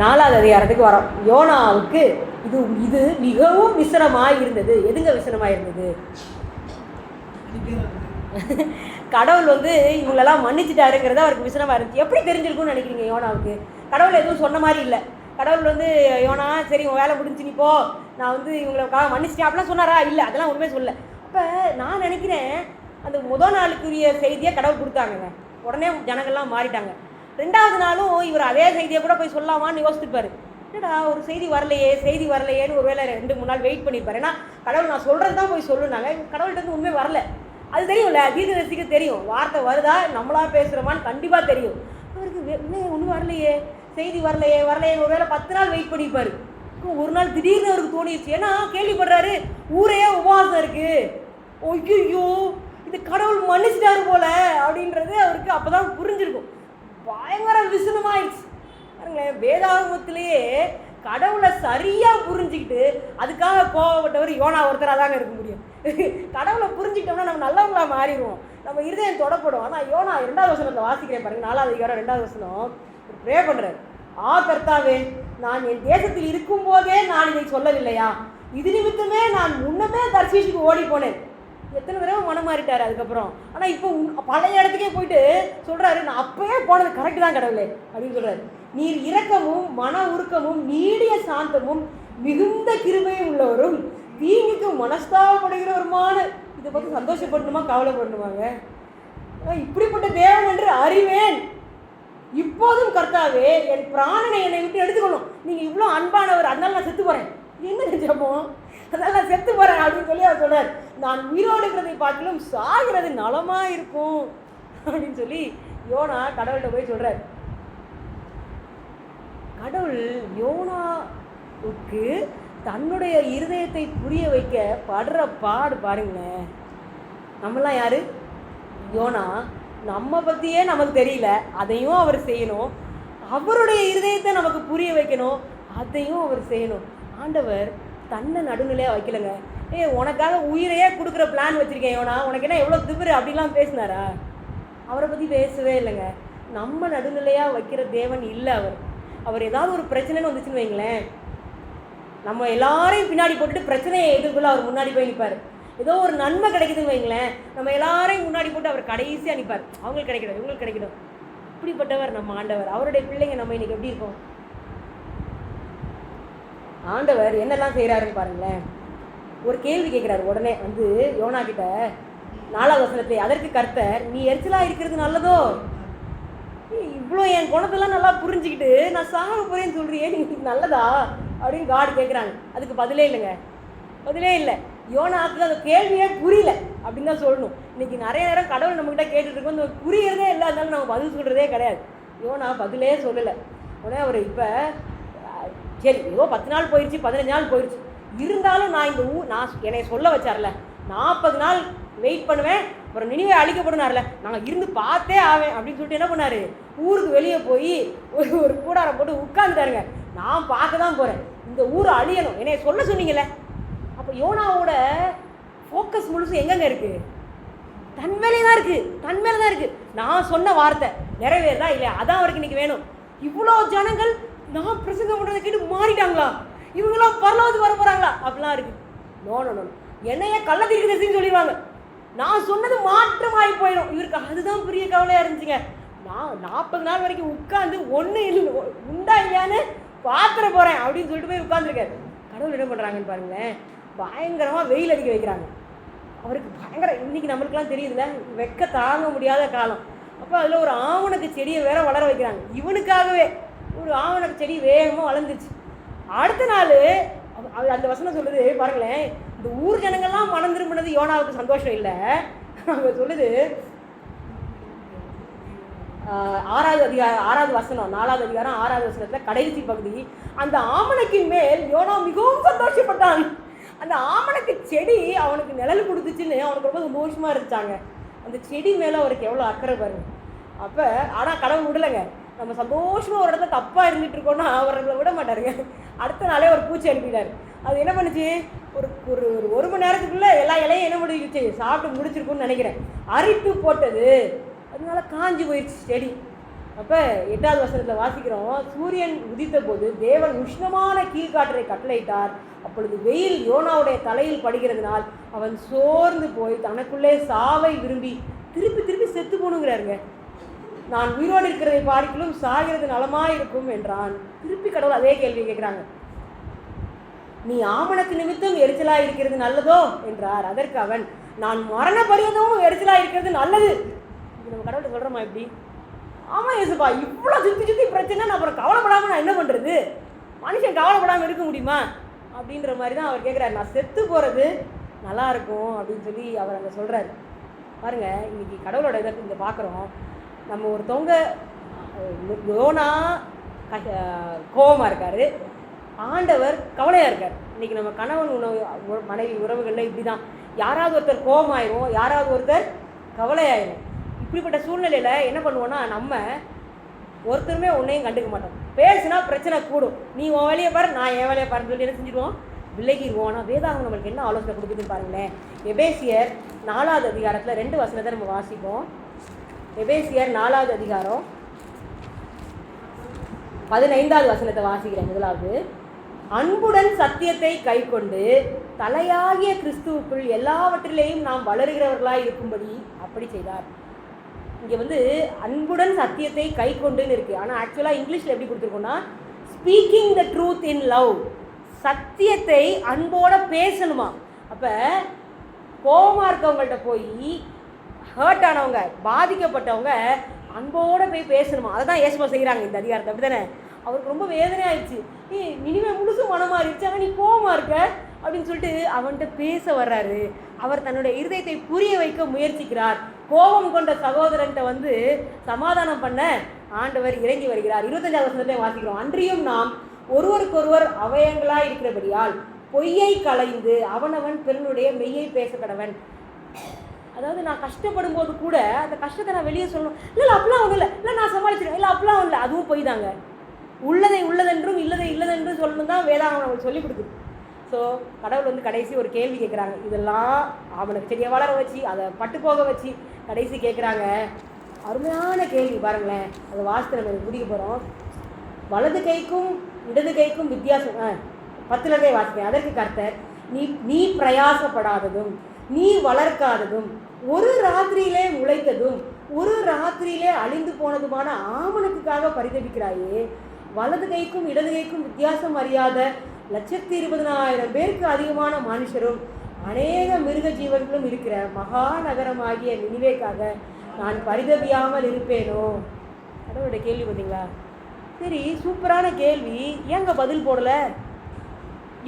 4வது அதிகாரத்துக்கு வரோம். யோனாவுக்கு இது மிகவும் விசனமாக இருந்தது. எதுங்க விசனமாக இருந்தது? கடவுள் இவங்களெல்லாம் மன்னிச்சிட்டாருங்கிறது அவருக்கு விசனமாக இருந்துச்சு. எப்படி தெரிஞ்சிருக்கும்னு நினைக்கிறீங்க? யோனாவுக்கு கடவுள் எதுவும் சொன்ன மாதிரி இல்லை. கடவுள் யோனா சரி உன் வேலை முடிஞ்சு நீ போ, நான் இவங்களுக்காக மன்னிச்சிட்டேன் அப்படிலாம் சொன்னாரா? இல்லை, அதெல்லாம் ஒன்றுமே சொல்லலை. அப்போ நான் நினைக்கிறேன் அந்த முதல் நாளுக்குரிய செய்தியை கடவுள் கொடுத்தாங்க, உடனே ஜனங்கள்லாம் மாறிட்டாங்க. 2வது நாளும் இவர் அதே செய்தியை கூட போய் சொல்லாமான்னு யோசிச்சுப்பார். என்னடா ஒரு செய்தி வரலையேன்னு ஒருவேளை 2-3 நாள் வெயிட் பண்ணியிருப்பார். ஏன்னா கடவுள் நான் சொல்கிறது தான் போய் சொல்லுனாங்க, கடவுள்கிட்ட உண்மை வரல. அது தெரியும்ல, தீர்க்கதரிசிக்கு தெரியும், வார்த்தை வருதா நம்மளா பேசுகிறோமான்னு கண்டிப்பாக தெரியும். அவருக்கு ஒன்றும் வரலையே, செய்தி வரலையே ஒருவேளை 10 நாள் வெயிட் பண்ணியிருப்பார். ஒரு நாள் திடீர்னு அவருக்கு தோணிடுச்சு. ஏன்னா கேள்விப்படுறாரு ஊரையே உபவாசம் இருக்குது, ஐயோ இது கடவுள் மன்னிச்சிட்டாரு போல அப்படின்றது அவருக்கு அப்போ தான் புரிஞ்சிருக்கும். பயங்கர விசனமாயிடுச்சு பாருங்களேன். வேதாகமத்திலேயே கடவுளை சரியாக புரிஞ்சுக்கிட்டு அதுக்காக கோவப்பட்டவர் யோனா ஒருத்தராக தாங்க இருக்க முடியும். கடவுளை புரிஞ்சுக்கிட்டோம்னா நம்ம நல்லவங்களாக மாறிடுவோம், நம்ம இருதயம் தொடப்படும். ஆனால் யோனா 2வது வசனத்தை வாசிக்கிறேன் பாருங்க, 4வது அதிகாரம் 2வது வசனம். ப்ரே பண்ணுறாரு, கர்த்தாவே, நான் என் தேசத்தில் இருக்கும்போதே நான் இதை சொல்லவில்லையா? இது நிமித்தமே நான் முன்னமே தர்சீஷுக்கு ஓடி போனேன். எத்தனை தடவை மனம் மாறிட்டார் அதுக்கப்புறம். ஆனால் இப்போ பழைய இடத்துக்கே போயிட்டு சொல்கிறாரு, நான் அப்போயே போனது கரெக்டு தான் கடவுளே அப்படின்னு சொல்கிறாரு. நீர் இரக்கமும் மன உருக்கமும் நீடிய சாந்தமும் மிகுந்த கிருபையும் உள்ளவரும் தீங்குக்கு மனஸ்தாபப்படுகிறவருமான. இதை பற்றி சந்தோஷப்படணுமா கவலைப்படணுமாங்க? இப்படிப்பட்ட தேவன் என்று அறிவேன். இப்போதும் கர்த்தாவே, என் பிராணனை என்னை விட்டு எடுத்துக்கணும். நீங்கள் இவ்வளோ அன்பானவர், அதனால நான் செத்து போகிறேன். என்ன நிஜமோ, அதனால நான் செத்து போகிறேன் அப்படின்னு சொல்லி அவர் சொல்கிறார். நான் உயிரோடு இருக்கிறதை பார்க்கலும் சாகிறது நலமாக இருக்கும் அப்படின்னு சொல்லி யோனா கடவுள்கிட்ட போய் சொல்கிறார். கடவுள் யோனாவுக்கு தன்னுடைய இருதயத்தை புரிய வைக்க படுற பாடு பாருங்களேன். நம்மளாம் யாரு? யோனா. நம்ம பற்றியே நமக்கு தெரியல, அதையும் அவர் செய்யணும். அவருடைய இருதயத்தை நமக்கு புரிய வைக்கணும், அதையும் அவர் செய்யணும். ஆண்டவர் தன்னை நடுநிலையாக வைக்கலைங்க. உனக்காக உயிரையே கொடுக்குற பிளான் வச்சுருக்கேன் யோனா, உனக்கு என்ன எவ்வளோ திமிரு அப்படிலாம் பேசினாரா? அவரை பற்றி பேசவே இல்லைங்க. நம்ம நடுநிலையாக வைக்கிற தேவன் இல்லை அவர் ஏதாவது ஒரு பிரச்சனைன்னு வந்துச்சுன்னு வைங்களேன், நம்ம எல்லாரையும் பின்னாடி போட்டுட்டு பிரச்சனையை எதிர்கொள்ள அவர் முன்னாடி போய் நிற்பார். ஏதோ ஒரு நன்மை கிடைக்குதுன்னு வைங்களேன், நம்ம எல்லாரையும் முன்னாடி போட்டு அவர் கடைசியாக நிற்பார். அவங்களுக்கு கிடைக்கணும், இவங்களுக்கு கிடைக்கணும். இப்படிப்பட்டவர் நம்ம ஆண்டவர். அவருடைய பிள்ளைங்க நம்ம இன்னைக்கு எப்படி இருக்கோம்? ஆண்டவர் என்னெல்லாம் செய்கிறாருன்னு பாருங்களேன். ஒரு கேள்வி கேட்குறாரு உடனே யோனா கிட்ட 4வது வசனத்தை. அதற்கு கர்த்தர், நீ எரிச்சலாக இருக்கிறது நல்லதோ? இவ்வளோ என் குணத்தெல்லாம் நல்லா புரிஞ்சுக்கிட்டு நான் சாக போகிறேன்னு சொல்கிறியே, நீ நல்லதா அப்படின்னு காடு கேட்குறாங்க. அதுக்கு பதிலே இல்லைங்க, பதிலே இல்லை. யோனாவுக்கு அந்த கேள்வியே புரியல அப்படின்னு தான் சொல்லணும். இன்றைக்கி நிறைய நேரம் கடவுள் நம்மகிட்ட கேட்டுட்டு இருக்கோம், இந்த புரியறதே இல்லை, அதனால நம்ம பதில் சொல்கிறதே கிடையாது. யோனா பதிலே சொல்லலை. உடனே அவர் இப்போ சரி ஏதோ 10 நாள் போயிடுச்சு, 15 நாள் போயிடுச்சு, இருந்தாலும் நான் இந்த நான் என்னை சொல்ல வச்சார்ல, 40 நாள் வெயிட் பண்ணுவேன், அப்புறம் நினைவே அழிக்கப்படுனார்ல, நாங்கள் இருந்து பார்த்தே ஆவேன் அப்படின்னு சொல்லிட்டு என்ன பண்ணார், ஊருக்கு வெளியே போய் ஒரு கூடாரம் போட்டு உட்காந்துட்டாருங்க. நான் பார்க்க தான் போகிறேன், இந்த ஊரை அழியணும், என்னை சொல்ல சொன்னீங்களே. அப்போ யோனாவோட ஃபோக்கஸ் முழுசும் எங்கெங்க இருக்குது? தன் மேலே தான் இருக்குது, தன் மேலே தான் இருக்குது. நான் சொன்ன வார்த்தை நிறைவேறதா இல்லையா, அதான் அவருக்கு இன்றைக்கி வேணும். இவ்வளோ ஜனங்கள் நான் பிரசங்கம் பண்ணுறதை கேட்டு மாறிட்டாங்களா, இவங்களாம் பரலோகத்துக்கு வர போகிறாங்களா அப்படிலாம் இருக்குது. நோ நோ நோ, என்னையே கள்ளத்தீர்க்கதரிசின்னு சொல்லிடுவாங்க, நான் சொன்னது மாற்றமாகி போயிடும். இவருக்கு அதுதான் பெரிய கவலையாக இருந்துச்சுங்க. நான் 40 நாள் வரைக்கும் உட்காந்து ஒன்று உண்டா இல்லையான்னு பாத்திர போகிறேன் அப்படின்னு சொல்லிட்டு போய் உட்காந்துருக்காரு. கடவுள் என்ன பண்ணுறாங்கன்னு பாருங்களேன், பயங்கரமாக வெயில் அடிக்க வைக்கிறாங்க. அவருக்கு பயங்கர, இன்றைக்கி நம்மளுக்கெல்லாம் தெரியுதுல்ல, வெக்க தாங்க முடியாத காலம். அப்போ அதில் ஒரு ஆவணக்கு செடியை வேற வளர வைக்கிறாங்க. இவனுக்காகவே ஒரு ஆவணக்கு செடி வேகமாக வளர்ந்துச்சு. அடுத்த நாள் அந்த வசனம் சொல்லுது பாருங்களேன், இந்த ஊர் ஜனங்கள்லாம் மனம் திரும்பினது யோனாவுக்கு சந்தோஷம் இல்லை. அவங்க சொல்லுது 6வது வசனம், 4வது அதிகாரம் 6வது வசனத்தில் கடைசி பகுதி, அந்த ஆமணக்கின் மேல் யோனா மிகவும் சந்தோஷப்பட்டான். அந்த ஆமணக்கு செடி அவனுக்கு நிழல் கொடுத்துச்சுன்னு அவனுக்கு ரொம்ப சந்தோஷமாக இருந்துச்சாங்க. அந்த செடி மேலே அவருக்கு எவ்வளோ அக்கறை பாருங்க. அப்போ ஆனால் கடவுள் விடலைங்க. நம்ம சந்தோஷமாக ஒரு இடத்துல தப்பாக இருந்துகிட்டு இருக்கோன்னா அவர்களை விட மாட்டாருங்க. அடுத்த நாளே ஒரு பூச்சி அனுப்பிட்டார். அது என்ன பண்ணுச்சு, ஒரு மணி நேரத்துக்குள்ளே எல்லா இலையும் என்ன முடிச்சு சாப்பிட்டு முடிச்சிருக்குன்னு நினைக்கிறேன், அரிப்பு போட்டது. அதனால காஞ்சி போயிடுச்சு செடி. அப்போ 8வது வசனத்தில் வாசிக்கிறோம், சூரியன் உதித்த போது தேவன் உஷ்ணமான கீழ்காற்றை கட்டளையிட்டார். அப்பொழுது வெயில் யோனாவுடைய தலையில் படுகிறதுனால் அவன் சோர்ந்து போய் தனக்குள்ளே சாவை விரும்பி திருப்பி திருப்பி செத்து போகணுங்கிறாருங்க. நான் உயிரோடு இருக்கிறதை பார்க்கலும் சாகிறது நலமாக இருக்கும் என்றான். திருப்பி கடவுள் அதே கேள்வி கேட்குறாங்க, நீ ஆமணக்கு நிமித்தம் எரிச்சலாக இருக்கிறது நல்லதோ என்றார். அதற்கு அவன், நான் மரண பரியந்தமும் எரிச்சலாக இருக்கிறது நல்லது. இது நம்ம கடவுள்கிட்ட சொல்கிறோமா இப்படி? ஆமாம் ஏசுப்பா, இவ்வளோ சுற்றி சுற்றி பிரச்சனை, நான் அப்புறம் கவலைப்படாமல் நான் என்ன பண்ணுறது? மனுஷன் கவலைப்படாமல் இருக்க முடியுமா அப்படின்ற மாதிரி தான் அவர் கேட்குறாரு. நான் செத்து போகிறது நல்லா இருக்கும் அப்படின்னு சொல்லி அவர் அங்கே சொல்கிறாரு. பாருங்கள், இன்றைக்கி கடவுளோட இதை இங்கே பார்க்குறோம். நம்ம ஒருத்தவங்க யோனா கோபமாக இருக்கார், ஆண்டவர் கவலையாக இருக்கார். இன்றைக்கி நம்ம கணவன் மனைவி உறவுகளில் இப்படி தான், யாராவது ஒருத்தர் கோபமாயிரும், யாராவது ஒருத்தர் கவலையாயிரும். இப்படிப்பட்ட சூழ்நிலையில் என்ன பண்ணுவோன்னா, நம்ம ஒருத்தருமே ஒன்றையும் கண்டுக்க மாட்டோம். பேசுனா பிரச்சனை கூடும். நீ உன் வேலையை பாரு, நான் என் வேலையை பாருன்னு சொல்லி என்ன செஞ்சுருவோம், விலகிடுவோம். ஆனால் வேதாகம் நம்மளுக்கு என்ன ஆலோசனை கொடுக்குதுன்னு பாருங்களேன். எபேசியர் 4வது அதிகாரத்தில் 2 வசனத்தை நம்ம வாசிப்போம். எபேசியர் 4வது அதிகாரம் 15வது வசனத்தை வாசிக்கிறேன். முதலாவது, அன்புடன் சத்தியத்தை கை கொண்டு தலையாகிய கிறிஸ்துவுக்குள் எல்லாவற்றிலேயும் நாம் வளருகிறவர்களாக இருக்கும்படி அப்படி செய்தார். இங்கே வந்து அன்புடன் சத்தியத்தை கை கொண்டுன்னு இருக்குது. ஆனால் ஆக்சுவலாக இங்கிலீஷில் எப்படி கொடுத்துருக்கோன்னா, speaking the truth in love. சத்தியத்தை அன்போட பேசணுமா. அப்போ கோபமாக இருக்கவங்கள்ட்ட போய், ஹர்ட் ஆனவங்க, பாதிக்கப்பட்டவங்க அன்போடு போய் பேசணுமா. அதை தான் ஏசுமா செய்கிறாங்க இந்த அதிகாரத்தை. அப்படி தானே? அவருக்கு ரொம்ப வேதனை ஆயிடுச்சு. இனிமே முழுசும் மனமாக இருந்துச்சு, ஆனால் நீ கோபமாக இருக்க அப்படின்னு சொல்லிட்டு அவன்கிட்ட பேச வர்றாரு. அவர் தன்னுடைய இருதயத்தை புரிய வைக்க முயற்சிக்கிறார். கோபம் கொண்ட சகோதரன்கிட்ட வந்து சமாதானம் பண்ண ஆண்டவர் இறங்கி வருகிறார். 25வது வசனத்தை வாசிக்கிறோம். அன்றியும் நாம் ஒருவருக்கொருவர் அவயங்களாக இருக்கிறபடியால் பொய்யை களைந்து அவனவன் பிறனுடைய மெய்யை பேச கடவன். அதாவது நான் கஷ்டப்படும் போது கூட அந்த கஷ்டத்தை நான் வெளியே சொல்லணும். இல்லை அப்படிலாம் ஒன்றும் இல்லை, இல்லை நான் சமாளிச்சிருக்கேன், இல்லை அப்படிலாம் ஒன்றும் இல்லை, அதுவும் பொய் தாங்க. உள்ளதை உள்ளதென்றும் இல்லதை இல்லதென்றும் சொல்லணும் தான் வேதாகம் நம்மளுக்கு சொல்லிக் கொடுக்குது. ஸோ கடவுள் வந்து கடைசி ஒரு கேள்வி கேட்குறாங்க. இதெல்லாம் அவனுக்கு செடியை வளர வச்சு அதை பட்டு போக வச்சு கடைசி கேட்குறாங்க. அருமையான கேள்வி பாருங்களேன். அதை வாசித்து நம்ம முடிக்க போகிறோம். வலது கைக்கும் இடது கைக்கும் வித்தியாசம் 10லேருந்தே வாசிக்கிறேன். அதற்கு கர்த்தர், நீ பிரயாசப்படாததும் நீ வளர்க்காததும் ஒரு ராத்திரியிலே முளைத்ததும் ஒரு ராத்திரியிலே அழிந்து போனதுமான ஆமணக்குக்காக பரிதபிக்கிறாயே. வலது கைக்கும் இடது கைக்கும் வித்தியாசம் அறியாத 120,000 பேருக்கு அதிகமான மனுஷரும் அநேக மிருக ஜீவன்களும் இருக்கிற மகாநகரமாகிய நினிவேக்காக நான் பரிதபியாமல் இருப்பேனோ. கடவுளுடைய கேள்வி பார்த்தீங்களா? சரி, சூப்பரான கேள்வி. ஏங்க பதில் போடலை?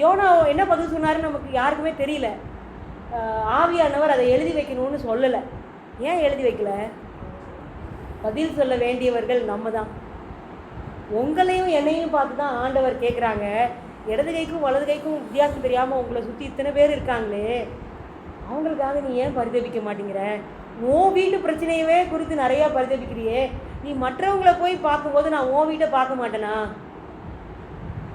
யோனா என்ன பதில் சொன்னாருன்னு நமக்கு யாருக்குமே தெரியல. ஆவியானவர் அதை எழுதி வைக்கணும்னு சொல்லலை. ஏன் எழுதி வைக்கல? பதில் சொல்ல வேண்டியவர்கள் நம்ம தான். உங்களையும் என்னையும் பார்த்து தான் ஆண்டவர் கேட்குறாங்க. இடது கைக்கும் வலது கைக்கும் வித்தியாசம் தெரியாமல் உங்களை சுற்றி இத்தனை பேர் இருக்காங்களே, அவங்களுக்காக நீ ஏன் பரிதபிக்க மாட்டேங்கிற? உன் வீட்டு பிரச்சனையவே குறித்து நிறையா பரிதபிக்கிறியே, நீ மற்றவங்களை போய் பார்க்கும்போது நான் உன் வீட்டை பார்க்க மாட்டேனா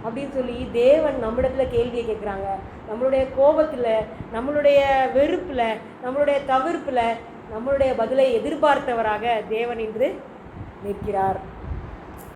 அப்படின்னு சொல்லி தேவன் நம்மிடத்துல கேள்வியை கேட்குறாங்க. நம்மளுடைய கோபத்தில், நம்மளுடைய வெறுப்பில், நம்மளுடைய தவிர்ப்பில் நம்மளுடைய பதிலை எதிர்பார்த்தவராக தேவன் இன்று நிற்கிறார்.